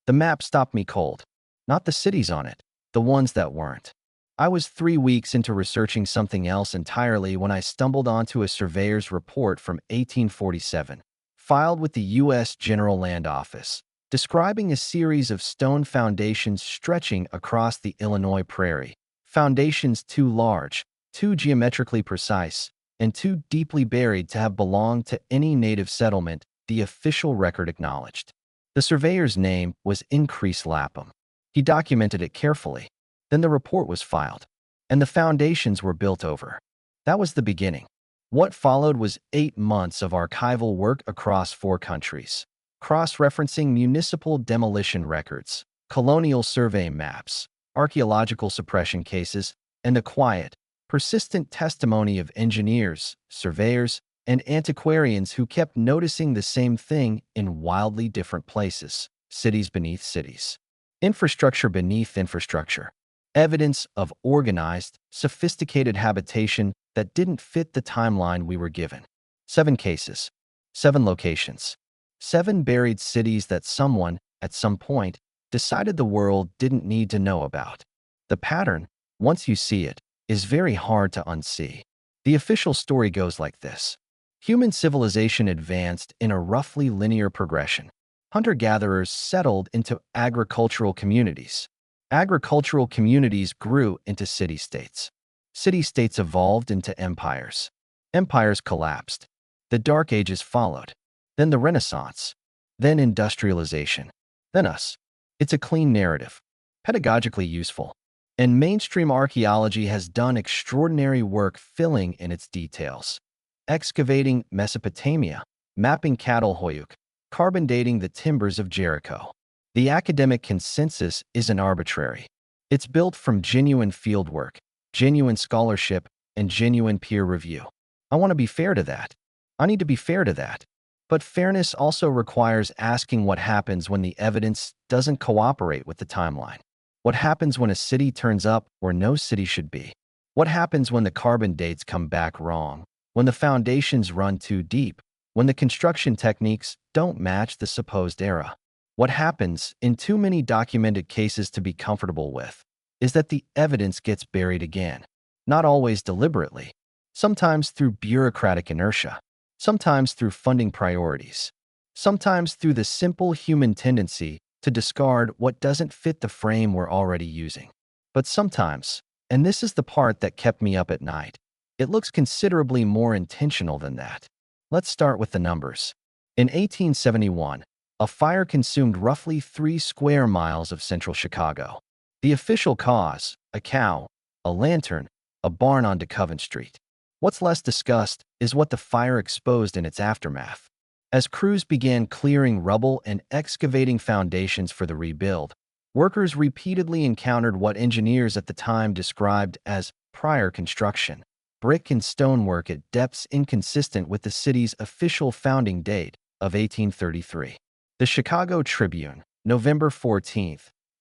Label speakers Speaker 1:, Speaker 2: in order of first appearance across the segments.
Speaker 1: The map stopped me cold. Not the cities on it, the ones that weren't. I was 3 weeks into researching something else entirely when I stumbled onto a surveyor's report from 1847, filed with the U.S. General Land Office, describing a series of stone foundations stretching across the Illinois prairie. Foundations too large, too geometrically precise, and too deeply buried to have belonged to any native settlement, the official record acknowledged. The surveyor's name was Increase Lapham. He documented it carefully. Then the report was filed, and the foundations were built over. That was the beginning. What followed was 8 months of archival work across 4 countries, cross-referencing municipal demolition records, colonial survey maps, archaeological suppression cases, and the quiet, persistent testimony of engineers, surveyors, and antiquarians who kept noticing the same thing in wildly different places, cities beneath cities, infrastructure beneath infrastructure. Evidence of organized, sophisticated habitation that didn't fit the timeline we were given. 7 cases, 7 locations, 7 buried cities that someone, at some point, decided the world didn't need to know about. The pattern, once you see it, is very hard to unsee. The official story goes like this. Human civilization advanced in a roughly linear progression. Hunter-gatherers settled into agricultural communities. Agricultural communities grew into city-states. City-states evolved into empires. Empires collapsed. The Dark Ages followed. Then the Renaissance. Then industrialization. Then us. It's a clean narrative, pedagogically useful. And mainstream archaeology has done extraordinary work filling in its details. Excavating Mesopotamia, mapping Catalhoyuk, carbon dating the timbers of Jericho. The academic consensus isn't arbitrary. It's built from genuine fieldwork, genuine scholarship, and genuine peer review. I want to be fair to that. I need to be fair to that. But fairness also requires asking what happens when the evidence doesn't cooperate with the timeline. What happens when a city turns up where no city should be? What happens when the carbon dates come back wrong? When the foundations run too deep? When the construction techniques don't match the supposed era? What happens, in too many documented cases to be comfortable with, is that the evidence gets buried again. Not always deliberately. Sometimes through bureaucratic inertia. Sometimes through funding priorities. Sometimes through the simple human tendency to discard what doesn't fit the frame we're already using. But sometimes, and this is the part that kept me up at night, it looks considerably more intentional than that. Let's start with the numbers. In 1871, a fire consumed roughly 3 square miles of central Chicago. The official cause, a cow, a lantern, a barn on DeCoven Street. What's less discussed is what the fire exposed in its aftermath. As crews began clearing rubble and excavating foundations for the rebuild, workers repeatedly encountered what engineers at the time described as prior construction, brick and stonework at depths inconsistent with the city's official founding date of 1833. The Chicago Tribune, November 14,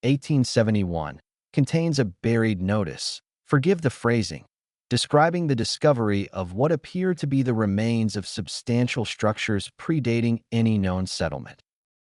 Speaker 1: 1871, contains a buried notice, forgive the phrasing, describing the discovery of what appear to be the remains of substantial structures predating any known settlement.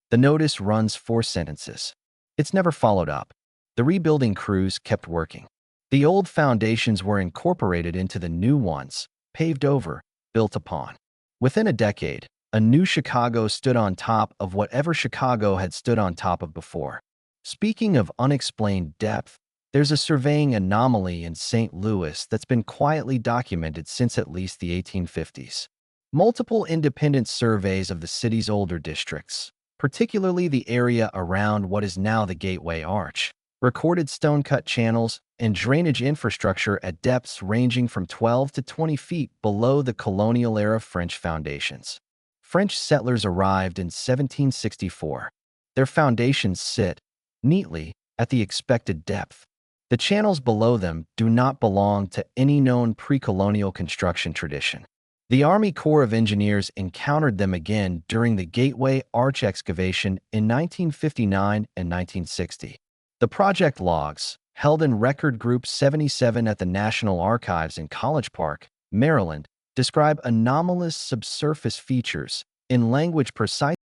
Speaker 1: The notice runs 4 sentences. It's never followed up. The rebuilding crews kept working. The old foundations were incorporated into the new ones, paved over, built upon. Within a decade, a new Chicago stood on top of whatever Chicago had stood on top of before. Speaking of unexplained depth, there's a surveying anomaly in St. Louis that's been quietly documented since at least the 1850s. Multiple independent surveys of the city's older districts, particularly the area around what is now the Gateway Arch, recorded stone-cut channels and drainage infrastructure at depths ranging from 12 to 20 feet below the colonial-era French foundations. French settlers arrived in 1764. Their foundations sit, neatly, at the expected depth. The channels below them do not belong to any known pre-colonial construction tradition. The Army Corps of Engineers encountered them again during the Gateway Arch excavation in 1959 and 1960. The project logs, held in Record Group 77 at the National Archives in College Park, Maryland, describe anomalous subsurface features in language precise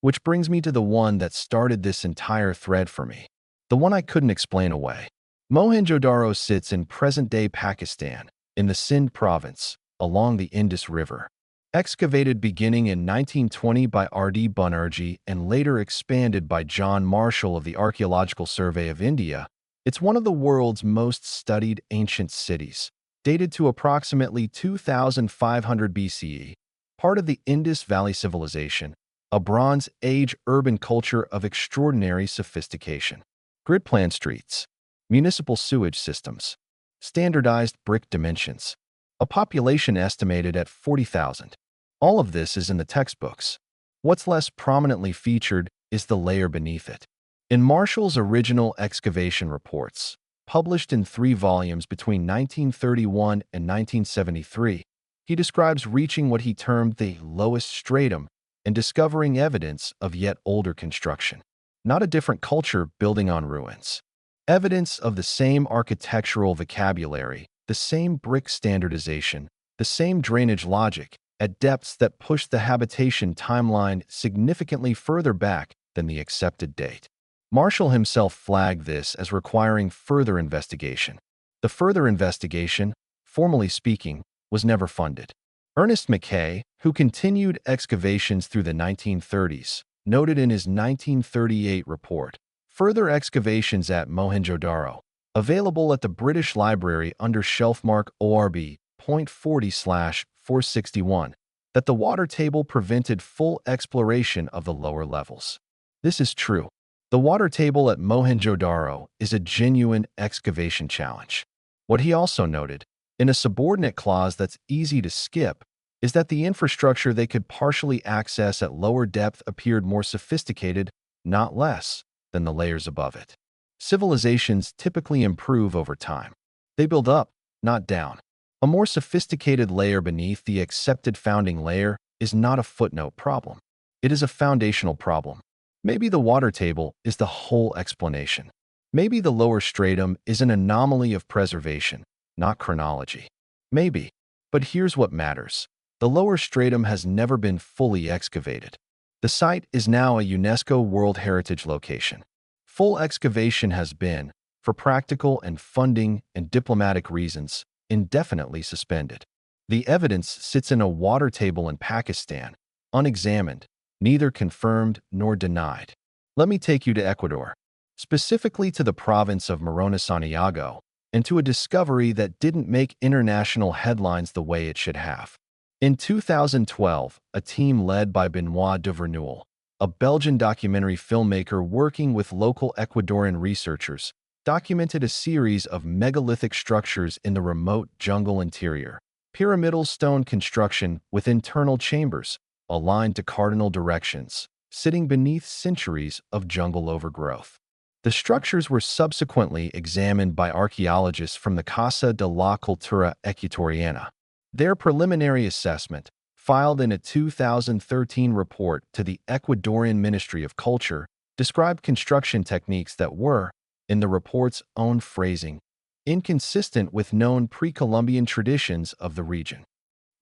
Speaker 1: Which brings me to the one that started this entire thread for me. The one I couldn't explain away. Mohenjo-Daro sits in present-day Pakistan, in the Sindh province, along the Indus River. Excavated beginning in 1920 by R.D. Banerjee and later expanded by John Marshall of the Archaeological Survey of India, it's one of the world's most studied ancient cities, dated to approximately 2500 BCE, part of the Indus Valley Civilization, a Bronze Age urban culture of extraordinary sophistication. Grid-plan streets, municipal sewage systems, standardized brick dimensions, a population estimated at 40,000. All of this is in the textbooks. What's less prominently featured is the layer beneath it. In Marshall's original excavation reports, published in 3 volumes between 1931 and 1973, he describes reaching what he termed the lowest stratum and discovering evidence of yet older construction. Not a different culture building on ruins. Evidence of the same architectural vocabulary, the same brick standardization, the same drainage logic, at depths that push the habitation timeline significantly further back than the accepted date. Marshall himself flagged this as requiring further investigation. The further investigation, formally speaking, was never funded. Ernest Mackay, who continued excavations through the 1930s, noted in his 1938 report, further excavations at Mohenjo-Daro, available at the British Library under shelfmark ORB.40/461, that the water table prevented full exploration of the lower levels. This is true. The water table at Mohenjo-Daro is a genuine excavation challenge. What he also noted, in a subordinate clause that's easy to skip, is that the infrastructure they could partially access at lower depth appeared more sophisticated, not less, than the layers above it. Civilizations typically improve over time. They build up, not down. A more sophisticated layer beneath the accepted founding layer is not a footnote problem. It is a foundational problem. Maybe the water table is the whole explanation. Maybe the lower stratum is an anomaly of preservation, not chronology. Maybe. But here's what matters. The lower stratum has never been fully excavated. The site is now a UNESCO World Heritage location. Full excavation has been, for practical and funding and diplomatic reasons, indefinitely suspended. The evidence sits in a water table in Pakistan, unexamined, neither confirmed nor denied. Let me take you to Ecuador, specifically to the province of Morona Santiago, and to a discovery that didn't make international headlines the way it should have. In 2012, a team led by Benoit Duverneuil, a Belgian documentary filmmaker working with local Ecuadorian researchers, documented a series of megalithic structures in the remote jungle interior. Pyramidal stone construction with internal chambers, aligned to cardinal directions, sitting beneath centuries of jungle overgrowth. The structures were subsequently examined by archaeologists from the Casa de la Cultura Ecuatoriana. Their preliminary assessment, filed in a 2013 report to the Ecuadorian Ministry of Culture, described construction techniques that were, in the report's own phrasing, inconsistent with known pre-Columbian traditions of the region.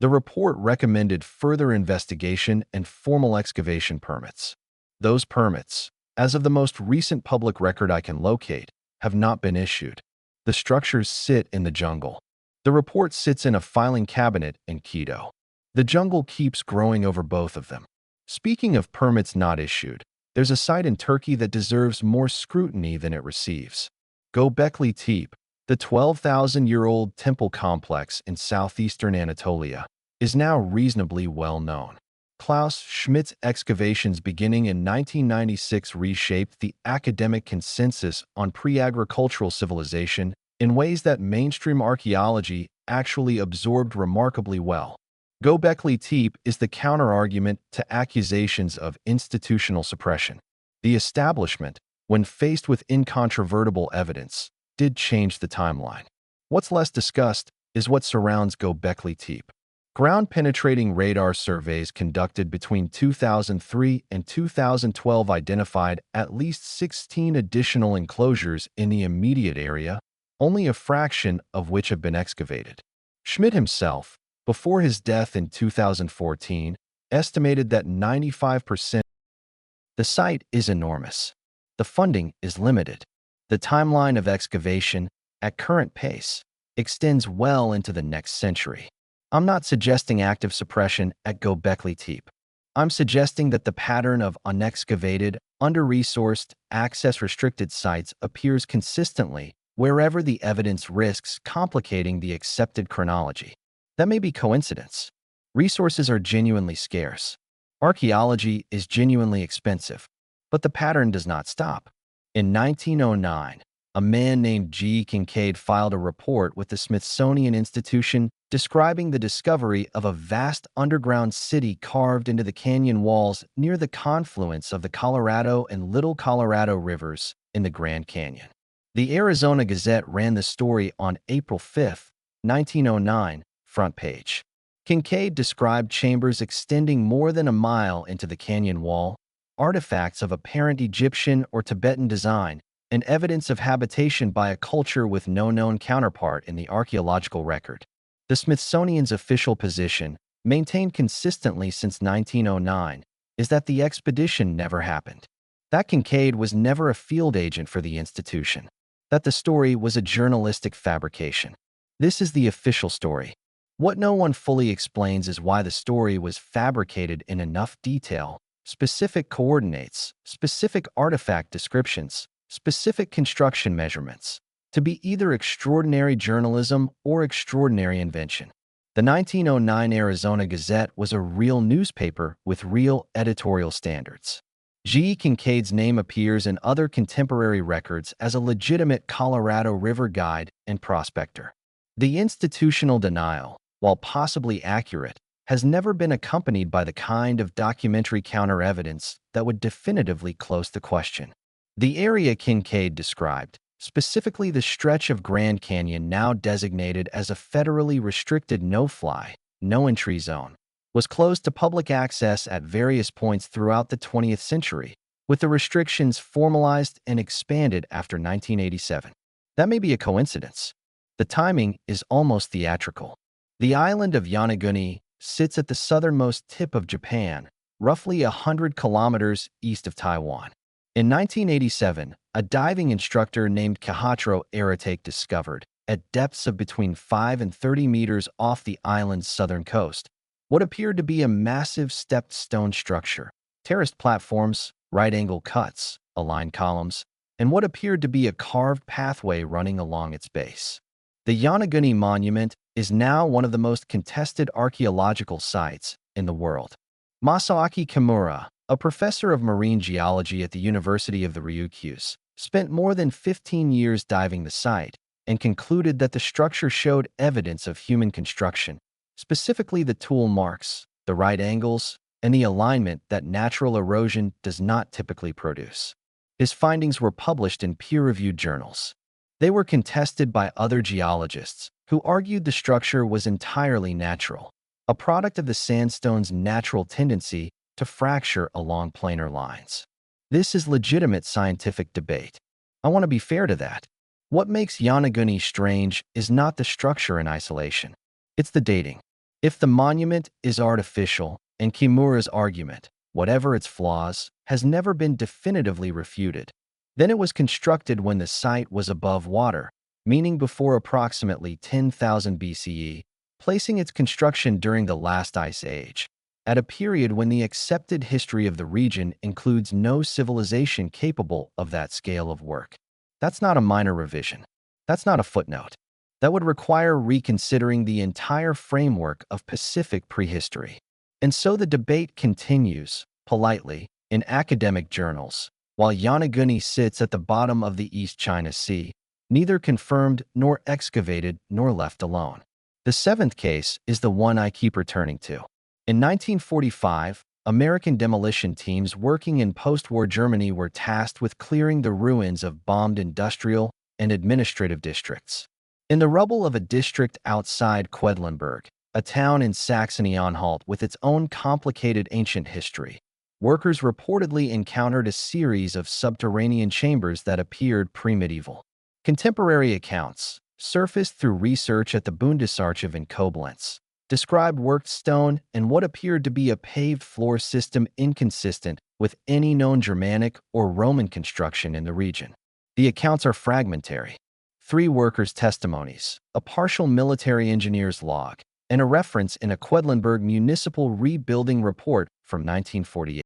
Speaker 1: The report recommended further investigation and formal excavation permits. Those permits, as of the most recent public record I can locate, have not been issued. The structures sit in the jungle. The report sits in a filing cabinet in Quito. The jungle keeps growing over both of them. Speaking of permits not issued, there's a site in Turkey that deserves more scrutiny than it receives. Göbekli Tepe, the 12,000-year-old temple complex in southeastern Anatolia, is now reasonably well known. Klaus Schmidt's excavations beginning in 1996 reshaped the academic consensus on pre-agricultural civilization in ways that mainstream archaeology actually absorbed remarkably well. Göbekli Tepe is the counterargument to accusations of institutional suppression. The establishment, when faced with incontrovertible evidence, did change the timeline. What's less discussed is what surrounds Göbekli Tepe. Ground-penetrating radar surveys conducted between 2003 and 2012 identified at least 16 additional enclosures in the immediate area, only a fraction of which have been excavated. Schmidt himself, before his death in 2014, estimated that 95% The site is enormous. The funding is limited. The timeline of excavation, at current pace, extends well into the next century. I'm not suggesting active suppression at Göbekli Tepe. I'm suggesting that the pattern of unexcavated, under-resourced, access-restricted sites appears consistently wherever the evidence risks complicating the accepted chronology. That may be coincidence. Resources are genuinely scarce. Archaeology is genuinely expensive. But the pattern does not stop. In 1909, a man named G. Kincaid filed a report with the Smithsonian Institution describing the discovery of a vast underground city carved into the canyon walls near the confluence of the Colorado and Little Colorado rivers in the Grand Canyon. The Arizona Gazette ran the story on April 5, 1909, front page. Kincaid described chambers extending more than a mile into the canyon wall, artifacts of apparent Egyptian or Tibetan design, and evidence of habitation by a culture with no known counterpart in the archaeological record. The Smithsonian's official position, maintained consistently since 1909, is that the expedition never happened. That Kincaid was never a field agent for the institution. That the story was a journalistic fabrication. This is the official story. What no one fully explains is why the story was fabricated in enough detail, specific coordinates, specific artifact descriptions, specific construction measurements, to be either extraordinary journalism or extraordinary invention. The 1909 Arizona Gazette was a real newspaper with real editorial standards. G. Kincaid's name appears in other contemporary records as a legitimate Colorado River guide and prospector. The institutional denial, while possibly accurate, has never been accompanied by the kind of documentary counter-evidence that would definitively close the question. The area Kincaid described, specifically the stretch of Grand Canyon now designated as a federally restricted no-fly, no-entry zone, was closed to public access at various points throughout the 20th century, with the restrictions formalized and expanded after 1987. That may be a coincidence. The timing is almost theatrical. The island of Yonaguni sits at the southernmost tip of Japan, roughly 100 kilometers east of Taiwan. In 1987, a diving instructor named Kihataro Aratake discovered, at depths of between 5 and 30 meters off the island's southern coast, what appeared to be a massive stepped stone structure, terraced platforms, right-angle cuts, aligned columns, and what appeared to be a carved pathway running along its base. The Yonaguni Monument is now one of the most contested archaeological sites in the world. Masaaki Kimura, a professor of marine geology at the University of the Ryukyus, spent more than 15 years diving the site and concluded that the structure showed evidence of human construction, specifically the tool marks, the right angles, and the alignment that natural erosion does not typically produce. His findings were published in peer-reviewed journals. They were contested by other geologists who argued the structure was entirely natural, a product of the sandstone's natural tendency to fracture along planar lines. This is legitimate scientific debate. I want to be fair to that. What makes Yonaguni strange is not the structure in isolation. It's the dating. If the monument is artificial, and Kimura's argument, whatever its flaws, has never been definitively refuted, then it was constructed when the site was above water, meaning before approximately 10,000 BCE, placing its construction during the last ice age, at a period when the accepted history of the region includes no civilization capable of that scale of work. That's not a minor revision. That's not a footnote. That would require reconsidering the entire framework of Pacific prehistory. And so the debate continues, politely, in academic journals, while Yonaguni sits at the bottom of the East China Sea, neither confirmed nor excavated nor left alone. The seventh case is the one I keep returning to. In 1945, American demolition teams working in post-war Germany were tasked with clearing the ruins of bombed industrial and administrative districts. In the rubble of a district outside Quedlinburg, a town in Saxony-Anhalt with its own complicated ancient history, workers reportedly encountered a series of subterranean chambers that appeared pre-medieval. Contemporary accounts, surfaced through research at the Bundesarchiv in Koblenz, described worked stone and what appeared to be a paved floor system inconsistent with any known Germanic or Roman construction in the region. The accounts are fragmentary. 3 workers' testimonies, a partial military engineer's log, and a reference in a Quedlinburg municipal rebuilding report from 1948.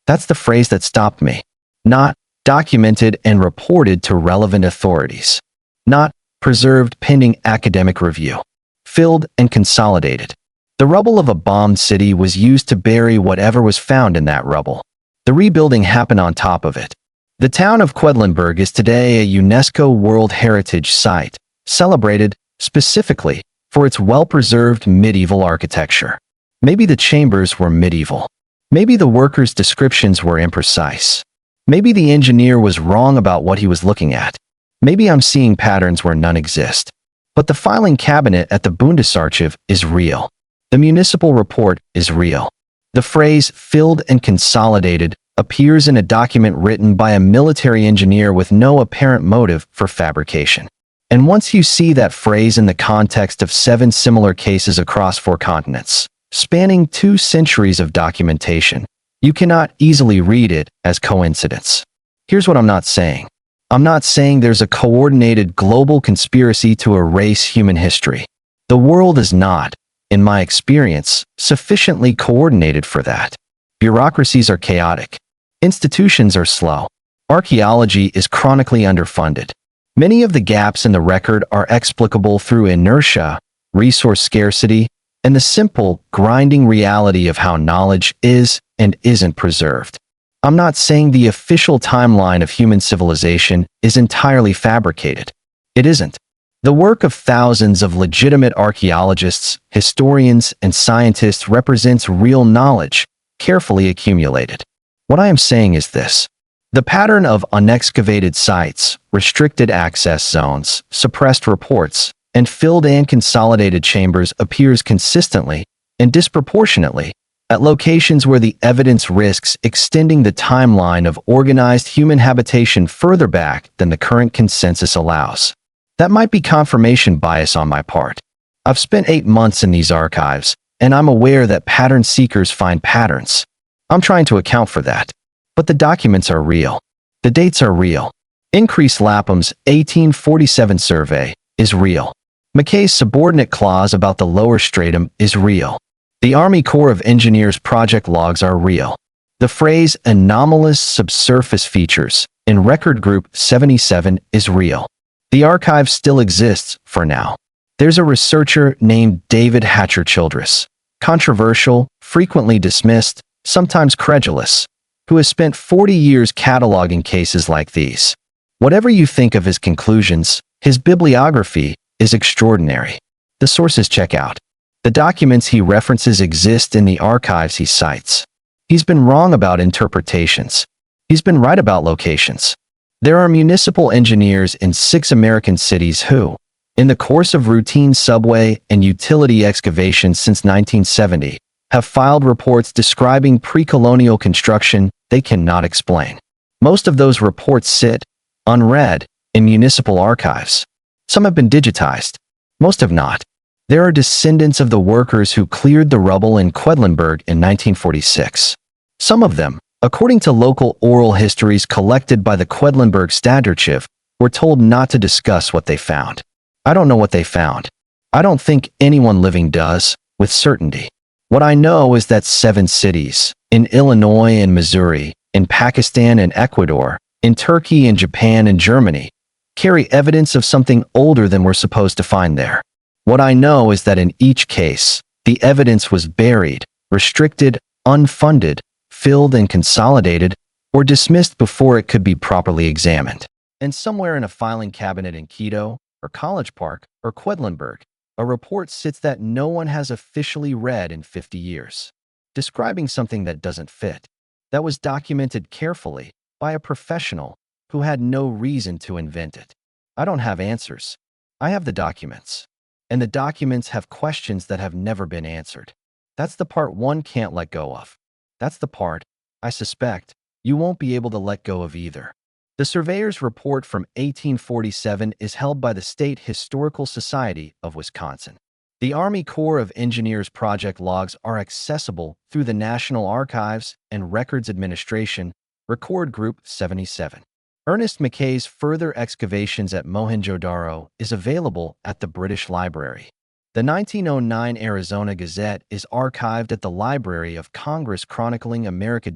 Speaker 1: That's the phrase that stopped me. Not documented and reported to relevant authorities. Not preserved pending academic review. Filled and consolidated. The rubble of a bombed city was used to bury whatever was found in that rubble. The rebuilding happened on top of it. The town of Quedlinburg is today a UNESCO World Heritage Site, celebrated specifically for its well-preserved medieval architecture. Maybe the chambers were medieval. Maybe the workers' descriptions were imprecise. Maybe the engineer was wrong about what he was looking at. Maybe I'm seeing patterns where none exist. But the filing cabinet at the Bundesarchiv is real. The municipal report is real. The phrase "filled and consolidated" appears in a document written by a military engineer with no apparent motive for fabrication. And once you see that phrase in the context of 7 similar cases across 4 continents, spanning 2 centuries of documentation, you cannot easily read it as coincidence. Here's what I'm not saying. I'm not saying there's a coordinated global conspiracy to erase human history. The world is not, in my experience, sufficiently coordinated for that. Bureaucracies are chaotic. Institutions are slow. Archaeology is chronically underfunded. Many of the gaps in the record are explicable through inertia, resource scarcity, and the simple, grinding reality of how knowledge is and isn't preserved. I'm not saying the official timeline of human civilization is entirely fabricated. It isn't. The work of thousands of legitimate archaeologists, historians, and scientists represents real knowledge, carefully accumulated. What I am saying is this. The pattern of unexcavated sites, restricted access zones, suppressed reports, and filled and consolidated chambers appears consistently and disproportionately at locations where the evidence risks extending the timeline of organized human habitation further back than the current consensus allows. That might be confirmation bias on my part. I've spent 8 months in these archives, and I'm aware that pattern seekers find patterns. I'm trying to account for that. But the documents are real. The dates are real. Increase Lapham's 1847 survey is real. Mackay's subordinate clause about the lower stratum is real. The Army Corps of Engineers project logs are real. The phrase anomalous subsurface features in Record Group 77 is real. The archive still exists for now. There's a researcher named David Hatcher Childress, controversial, frequently dismissed, sometimes credulous, who has spent 40 years cataloging cases like these. Whatever you think of his conclusions, his bibliography is extraordinary. The sources check out. The documents he references exist in the archives he cites. He's been wrong about interpretations. He's been right about locations. There are municipal engineers in 6 American cities who, in the course of routine subway and utility excavations since 1970, have filed reports describing pre-colonial construction they cannot explain. Most of those reports sit, unread, in municipal archives. Some have been digitized. Most have not. There are descendants of the workers who cleared the rubble in Quedlinburg in 1946. Some of them, according to local oral histories collected by the Quedlinburg Stadarchiv, were told not to discuss what they found. I don't know what they found. I don't think anyone living does, with certainty. What I know is that 7 cities, in Illinois and Missouri, in Pakistan and Ecuador, in Turkey and Japan and Germany, carry evidence of something older than we're supposed to find there. What I know is that in each case, the evidence was buried, restricted, unfunded, filled and consolidated, or dismissed before it could be properly examined. And somewhere in a filing cabinet in Quito, or College Park, or Quedlinburg, a report sits that no one has officially read in 50 years, describing something that doesn't fit, that was documented carefully by a professional who had no reason to invent it. I don't have answers. I have the documents. And the documents have questions that have never been answered. That's the part one can't let go of. That's the part, I suspect, you won't be able to let go of either. The surveyor's report from 1847 is held by the State Historical Society of Wisconsin. The Army Corps of Engineers project logs are accessible through the National Archives and Records Administration, Record Group 77. Ernest Mackay's further excavations at Mohenjo-Daro is available at the British Library. The 1909 Arizona Gazette is archived at the Library of Congress chronicling American